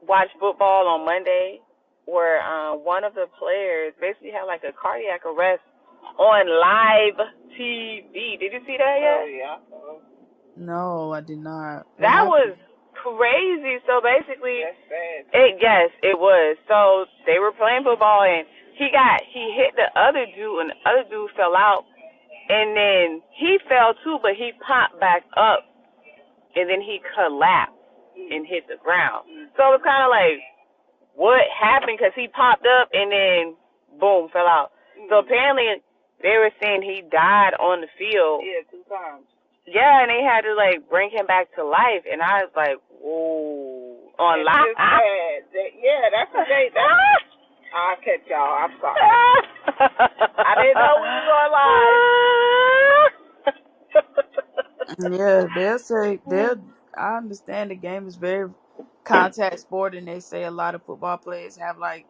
watch football on Monday where one of the players basically had like a cardiac arrest on live TV. Did you see that yet? Oh, yeah. No, I did not. What That was happened? crazy. So basically, That's sad. yes, it was. So they were playing football and he hit the other dude and the other dude fell out and then he fell too, but he popped back up and then he collapsed and hit the ground. So it was kind of like, what happened? Because he popped up and then boom, fell out. So apparently they were saying he died on the field. Yeah, 2 times. Yeah, and they had to like bring him back to life, and I was like, whoa, on And live. it's sad. Yeah, that's what they. I'll catch y'all. I'm sorry. I didn't know we was on Yeah, they'll say they'll. I understand the game is very contact sport, and they say a lot of football players have like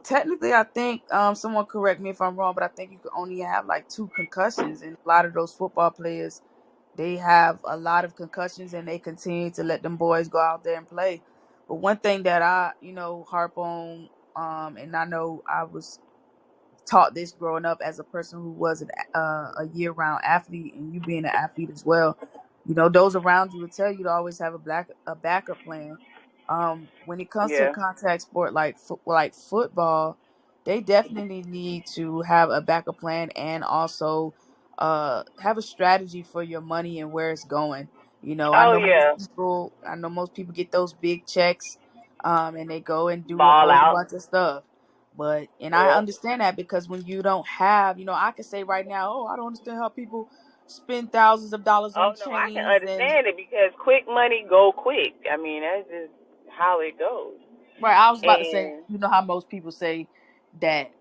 technically. I think someone correct me if I'm wrong, but I think you can only have like 2 concussions, and a lot of those football players they have a lot of concussions, and they continue to let them boys go out there and play. But one thing that I harp on, and I know I was taught this growing up as a person who was a year-round athlete, and you being an athlete as well. Those around you would tell you to always have a backup plan. When it comes to a Yeah. contact sport like football, they definitely need to have a backup plan and also have a strategy for your money and where it's going. I Oh know most yeah. people. I know most people get those big checks, and they go and do a Ball whole out. bunch of stuff. And I Yep. understand that because when you don't have, I can say right now, oh, I don't understand how people spend thousands of dollars Oh on no, I can chains and understand it because quick money go quick. I mean, that's just how it goes. right. I was about to say, And how most people say that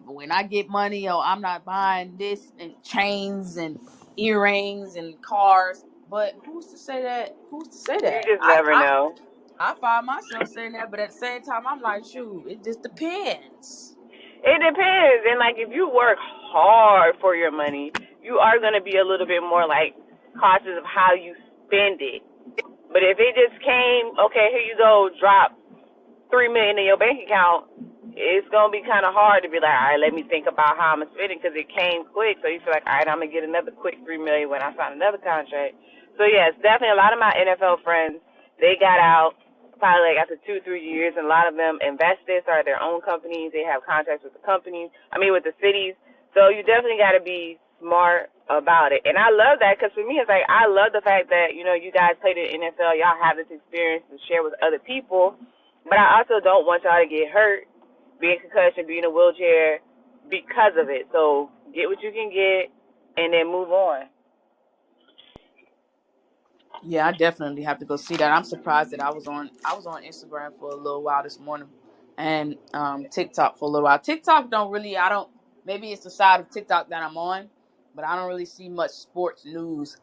when I get money, oh, I'm not buying this and chains and earrings and cars. But who's to say that? Who's to say you that? just I never I know. I find myself saying that, but at the same time, I'm like, shoot, it just depends. It depends. And like if you work hard for your money, you are gonna be a little bit more like cautious of how you spend it. But if it just came, okay, here you go, drop 3 million in your bank account, it's gonna be kind of hard to be like, all right, let me think about how I'm gonna spend it because it came quick. So you feel like, all right, I'm gonna get another quick 3 million when I sign another contract. So yes, definitely a lot of my NFL friends they got out probably like after 2 3 years, and a lot of them invested, started their own companies. They have contracts with the companies. I mean, with the cities. So you definitely got to be smart about it. And I love that because for me, it's like I love the fact that you guys played in the NFL. Y'all have this experience to share with other people. But I also don't want y'all to get hurt, be in concussion, be in a wheelchair because of it. So get what you can get and then move on. Yeah, I definitely have to go see that. I'm surprised that I was on Instagram for a little while this morning and TikTok for a little while. TikTok don't really I don't maybe it's the side of TikTok that I'm on, but I don't really see much sports news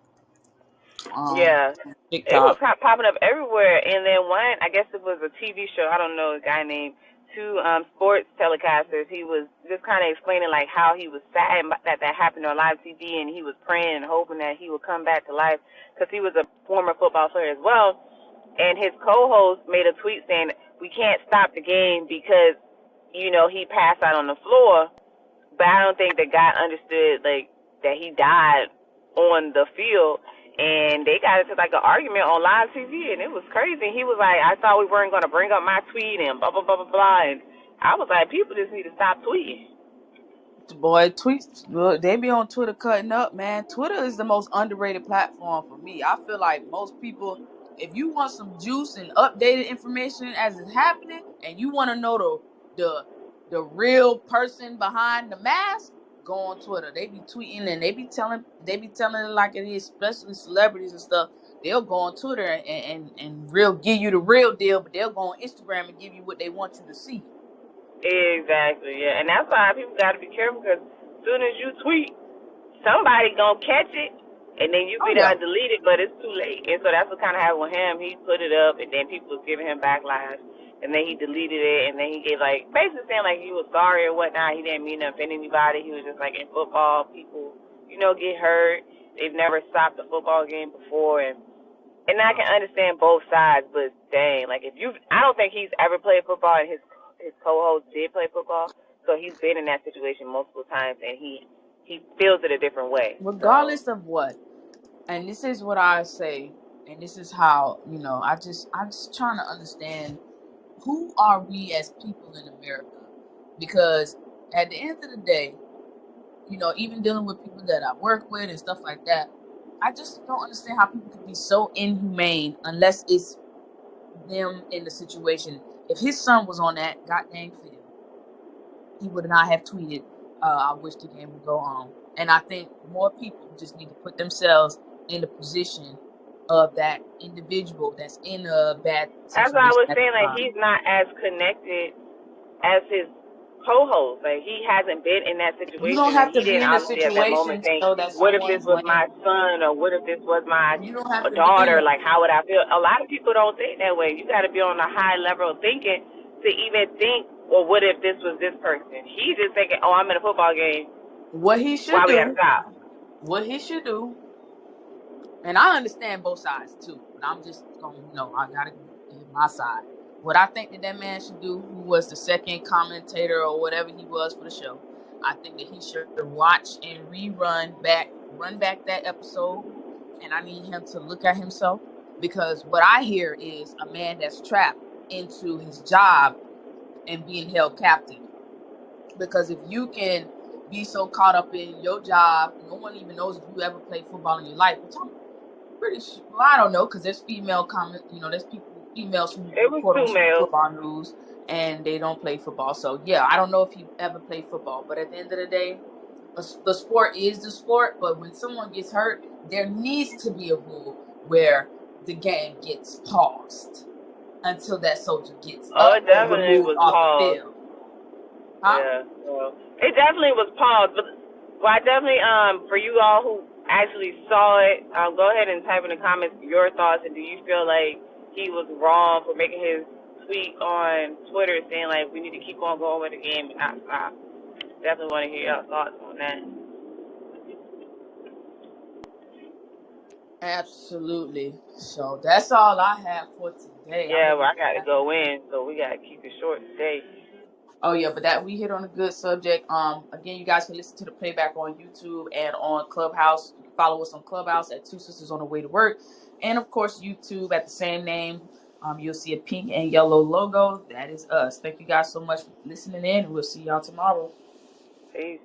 um Yeah. on It was TikTok. popping up everywhere. And then one, I guess it was a TV show. I don't know, a guy named two sports telecasters. He was just kind of explaining like how he was sad that happened on live TV, and he was praying and hoping that he would come back to life because he was a former football player as well. And his co-host made a tweet saying we can't stop the game because he passed out on the floor. But I don't think the guy understood like that he died on the field, and they got into like an argument on live TV, and it was crazy. He was like, "I thought we weren't gonna bring up my tweet and blah blah blah blah blah," and I was like, "People just need to stop tweeting." Boy, tweets look, they be on Twitter cutting up, man. Twitter is the most underrated platform for me. I feel like most people, if you want some juice and updated information as it's happening, and you want to know the real person behind the mask, go on Twitter. They be tweeting and they be telling it like it is, especially celebrities and stuff. They'll go on Twitter and real give you the real deal, but they'll go on Instagram and give you what they want you to see. Exactly, yeah, and that's why people got to be careful because as soon as you tweet, somebody gonna catch it, and then you Oh be yeah. done delete it, but it's too late. And so that's what kind of happened with him. He put it up, and then people was giving him backlash, and then he deleted it, and then he gave like basically saying like he was sorry or whatnot. He didn't mean to offend anybody. He was just like in football, people get hurt. They've never stopped a football game before, and I can understand both sides, but insane. Like I don't think he's ever played football, and his co-host did play football, so he's been in that situation multiple times, and he feels it a different way. Regardless of what, and this is what I say, and this is how, I'm just trying to understand, who are we as people in America? Because at the end of the day, even dealing with people that I work with and stuff like that, I just don't understand how people can be so inhumane unless it's them in the situation. If his son was on that goddamn field, he would not have tweeted, I wish the game would go on. And I think more people just need to put themselves in the position of that individual that's in a bad That's what I situation was at saying. the Like, time. he's not as connected as his co-host. Like, he hasn't been in that You don't situation, and have he to be didn't in a obviously at that moment situation think, so that what if this someone's was laying. my son, or what if this was my You don't have to be in daughter? it. Like, how would I feel? A lot of people don't think that way. You got to be on a high level of thinking to even think, well, what if this was this person? He's just thinking, oh, I'm in a football game. What he should Why we do. gotta stop? What he should do. And I understand both sides too, but I'm just going, I gotta give my side. What I think that man should do, who was the second commentator or whatever he was for the show, I think that he should watch and run back that episode, and I need him to look at himself, because what I hear is a man that's trapped into his job and being held captive. Because if you can be so caught up in your job, no one even knows if you ever played football in your life, which I'm pretty sure. Well, I don't know, because there's there's females who It was report on 2 certain males. football news, and they don't play football. So yeah, I don't know if he ever played football, but at the end of the day, the sport is the sport. But when someone gets hurt, there needs to be a rule where the game gets paused until that soldier gets Oh, up it or definitely removed was off the paused. field. Huh? Yeah, well, it definitely was paused. But I definitely for you all who actually saw it, go ahead and type in the comments your thoughts, and do you feel like he was wrong for making his tweet on Twitter saying like we need to keep on going with the game and not stop? Definitely want to hear your thoughts on that. Absolutely. So that's all I have for today. I Yeah, hope well, you I got to guys. go in, so we got to keep it short today. Oh yeah, but that we hit on a good subject. Again, you guys can listen to the playback on YouTube and on Clubhouse. You can follow us on Clubhouse at Two Sisters on the Way to Work, and of course YouTube at the same name. You'll see a pink and yellow logo. That is us. Thank you guys so much for listening in, and we'll see y'all tomorrow. Peace.